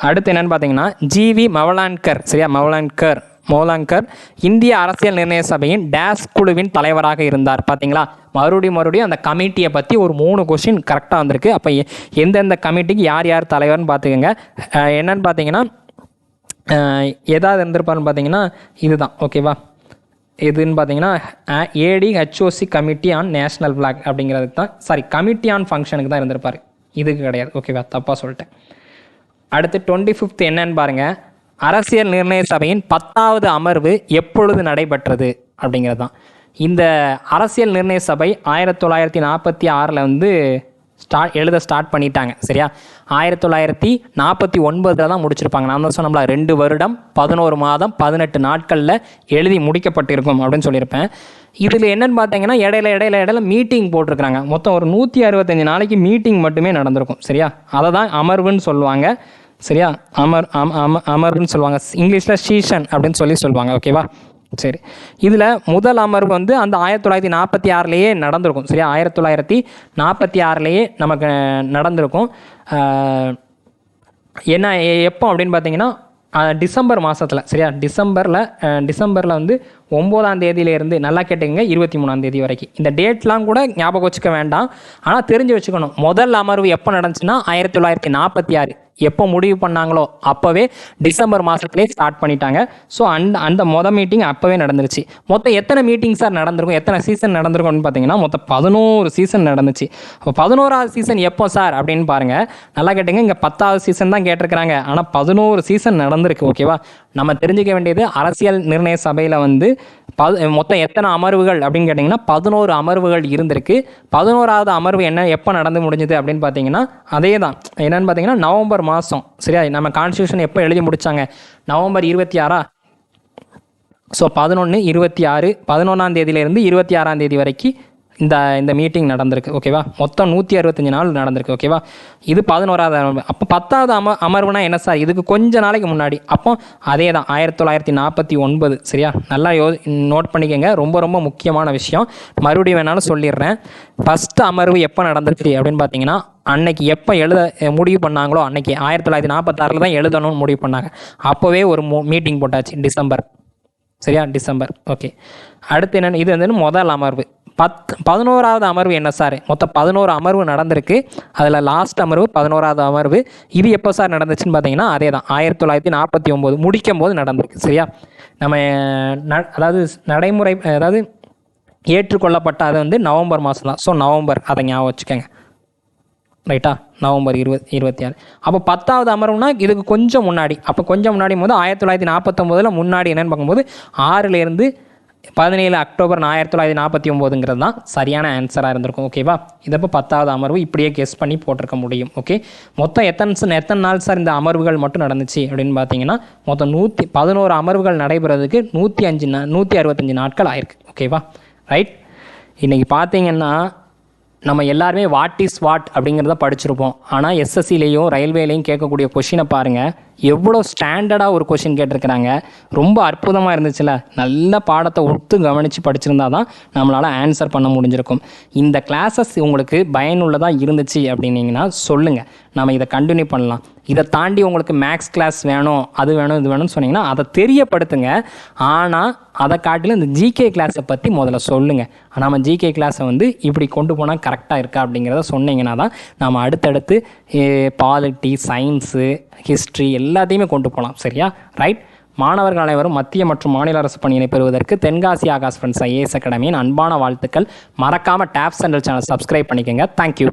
அடுத்து என்னன்னு பார்த்தீங்கன்னா GV மௌலான்கர். சரியா? மௌலான்கர் இந்திய அரசியல் நிர்ணய சபையின் டேஸ் குழுவின் தலைவராக இருந்தார். பார்த்தீங்களா? மறுபடியும் அந்த கமிட்டியை பற்றி ஒரு 3 கொஸ்டின் கரெக்டாக வந்திருக்கு. அப்போ எந்தெந்த கமிட்டிக்கு யார் யார் தலைவர்னு பார்த்துக்கோங்க. என்னன்னு பார்த்தீங்கன்னா ஏதாவது இருந்திருப்பாருன்னு பார்த்தீங்கன்னா இதுதான். ஓகேவா? எதுன்னு பார்த்தீங்கன்னா ADHOC committee on national flag அப்படிங்கிறதுக்கு தான், கமிட்டி ஆன் ஃபங்க்ஷனுக்கு தான் இருந்திருப்பார், இதுக்கு கிடையாது. ஓகேவா? தப்பாக சொல்லிட்டேன். அடுத்து 25th என்னன்னு பாருங்க, அரசியல் நிர்ணய சபையின் 10வது அமர்வு எப்பொழுது நடைபெற்றது அப்படிங்கிறது தான். இந்த அரசியல் நிர்ணய சபை 1946 வந்து எழுத ஸ்டார்ட் பண்ணிட்டாங்க. சரியா? 1949 தான் முடிச்சிருப்பாங்க. நான் தான் சொன்னோம்ல 2 வருடம் 11 மாதம் 18 நாட்களில் எழுதி முடிக்கப்பட்டிருக்கும் அப்படின்னு சொல்லியிருப்பேன். இதில் என்னென்னு பார்த்தீங்கன்னா இடையில மீட்டிங் போட்டிருக்கிறாங்க. மொத்தம் ஒரு 165 நாளைக்கு மீட்டிங் மட்டுமே நடந்திருக்கும். சரியா? அதை தான் அமர்வுன்னு சொல்லுவாங்க. சரியா? அமர்வுன்னு சொல்லுவாங்க. இங்கிலீஷில் சீஷன் அப்படின்னு சொல்லுவாங்க. ஓகேவா? சரி, இதில் முதல் அமர்வு வந்து அந்த 1946 நடந்திருக்கும். சரியா? 1946 நமக்கு நடந்திருக்கும். என்ன எப்போ அப்படின்னு பார்த்தீங்கன்னா டிசம்பர் மாதத்தில். சரியா? டிசம்பரில் வந்து 9ஆம் தேதியிலேருந்து, நல்லா கேட்டுங்க, 23ஆம் தேதி வரைக்கும். இந்த டேட்லாம் கூட ஞாபகம் வச்சுக்க வேண்டாம், ஆனால் தெரிஞ்சு வச்சுக்கணும். முதல் அமர்வு எப்போ நடந்துச்சுன்னா 1946. எப்போ முடிவு பண்ணாங்களோ அப்போவே டிசம்பர் மாதத்துலேயே ஸ்டார்ட் பண்ணிட்டாங்க. ஸோ அந்த மீட்டிங் அப்போவே நடந்துருச்சு. மொத்தம் எத்தனை மீட்டிங் சார் நடந்திருக்கும், எத்தனை சீசன் நடந்திருக்கும்னு பார்த்தீங்கன்னா மொத்தம் 11 சீசன் நடந்துச்சு. அப்போ 11வது சீசன் எப்போ சார் அப்படின்னு பாருங்கள். நல்லா கேட்டுங்க, இங்கே 10வது சீசன் தான் கேட்டிருக்கிறாங்க, ஆனால் 11 சீசன் நடந்திருக்கு. ஓகேவா, நம்ம தெரிஞ்சுக்க வேண்டியது அரசியல் நிர்ணய சபையில் வந்து மொத்தம் எத்தனை அமர்வுகள் அப்படின்னு கேட்டிங்கன்னா 11 அமர்வுகள் இருந்திருக்கு. 11வது அமர்வு எப்போ நடந்து முடிஞ்சுது அப்படின்னு பார்த்தீங்கன்னா அதே தான். என்னென்னு பார்த்தீங்கன்னா நவம்பர் மாதம். சரியா, நம்ம கான்ஸ்டியூஷன் எப்போ எழுதி முடித்தாங்க, நவம்பர் 26. ஸோ 11, 26, 11ஆம் தேதியிலேருந்து 26ஆம் தேதி வரைக்கும் இந்த மீட்டிங் நடந்திருக்கு. ஓகேவா, மொத்தம் 165 நாள் நடந்திருக்கு. ஓகேவா, இது 11வது அமர்வு. அப்போ 10வது அமர்வுனா என்ன சார், இதுக்கு கொஞ்ச நாளைக்கு முன்னாடி. அப்போ அதே தான் 1949. சரியா, நல்லா நோட் பண்ணிக்கோங்க, ரொம்ப ரொம்ப முக்கியமான விஷயம். மறுபடியும் வேணாலும் சொல்லிடுறேன். ஃபஸ்ட்டு அமர்வு எப்போ நடந்துச்சு அப்படின்னு பார்த்தீங்கன்னா அன்னைக்கு எப்போ முடிவு பண்ணாங்களோ அன்னைக்கு 1946 தான் எழுதணும்னு முடிவு பண்ணாங்க. அப்போவே ஒரு மீட்டிங் போட்டாச்சு, டிசம்பர். சரியா, டிசம்பர். ஓகே, அடுத்து என்னென்னு, இது வந்து முதல் அமர்வு. 11வது அமர்வு என்ன சார், மொத்தம் 11 அமர்வு நடந்திருக்கு. அதில் லாஸ்ட் அமர்வு 11வது அமர்வு. இது எப்போ சார் நடந்துச்சுன்னு பார்த்தீங்கன்னா அதே தான் 1949 முடிக்கும் போது நடந்திருக்கு. சரியா, நம்ம அதாவது நடைமுறை அதாவது ஏற்றுக்கொள்ளப்பட்ட அது வந்து நவம்பர் மாதம் தான். ஸோ நவம்பர், அதை ஞாபகம் வச்சுக்கோங்க. ரைட்டா, நவம்பர் 26. அப்போ 10வது அமர்வுனா இதுக்கு கொஞ்சம் முன்னாடி. அப்போ கொஞ்சம் முன்னாடி போது 1949 முன்னாடி என்னென்னு பார்க்கும்போது 6லேருந்து 17 அக்டோபர் 1949 தான் சரியான ஆன்சராக இருந்திருக்கும். ஓகேவா, இதப்போ 10வது அமர்வு இப்படியே கெஸ் பண்ணி போட்டிருக்க முடியும். ஓகே, மொத்தம் எத்தனை நாள் சார் இந்த அமர்வுகள் மட்டும் நடந்துச்சு அப்படின்னு பார்த்தீங்கன்னா மொத்தம் 111 அமர்வுகள் நடைபெறதுக்கு 165 நாட்கள் ஆயிருக்கு. ஓகேவா, ரைட். இன்றைக்கி பார்த்தீங்கன்னா நம்ம எல்லாருமே வாட் இஸ் வாட் அப்படிங்கிறத படிச்சிருப்போம். ஆனால் எஸ்எஸ்சிலையும் ரயில்வேலையும் கேட்கக்கூடிய கொஷினை பாருங்கள், எவ்வளோ ஸ்டாண்டர்டாக ஒரு கொஷின் கேட்டிருக்கிறாங்க. ரொம்ப அற்புதமாக இருந்துச்சுல்ல. நல்ல பாடத்தை ஒத்து கவனித்து படிச்சிருந்தா தான் நம்மளால் ஆன்சர் பண்ண முடிஞ்சிருக்கும். இந்த கிளாஸஸ் உங்களுக்கு பயனுள்ளதாக இருந்துச்சு அப்படின்னீங்கன்னா சொல்லுங்கள், நம்ம இதை கண்டினியூ பண்ணலாம். இதை தாண்டி உங்களுக்கு மேக்ஸ் கிளாஸ் வேணும், அது வேணும், இது வேணும்னு சொன்னீங்கன்னா அதை தெரியப்படுத்துங்க. ஆனால் அதை காட்டிலும் இந்த ஜிகே கிளாஸை பற்றி முதல்ல சொல்லுங்கள். நம்ம ஜிகே கிளாஸை வந்து இப்படி கொண்டு போனால் கரெக்டாக இருக்கா அப்படிங்கிறத சொன்னீங்கன்னா தான் நம்ம அடுத்தடுத்து பாலிட்டி, சயின்ஸு, ஹிஸ்ட்ரி எல்லாத்தையுமே கொண்டு போகலாம். சரியா, ரைட். மாணவர்கள் அனைவரும் மத்திய மற்றும் மாநில அரசு பணியினை பெறுவதற்கு தென்காசி ஆகாஷ் ஃப்ரெண்ட்ஸ் ஐஏஎஸ் அகாடமியின் அன்பான வாழ்த்துக்கள். மறக்காமல் டேப் சென்ட்ரல் சேனல் சப்ஸ்கிரைப் பண்ணிக்கோங்க. தேங்க்யூ.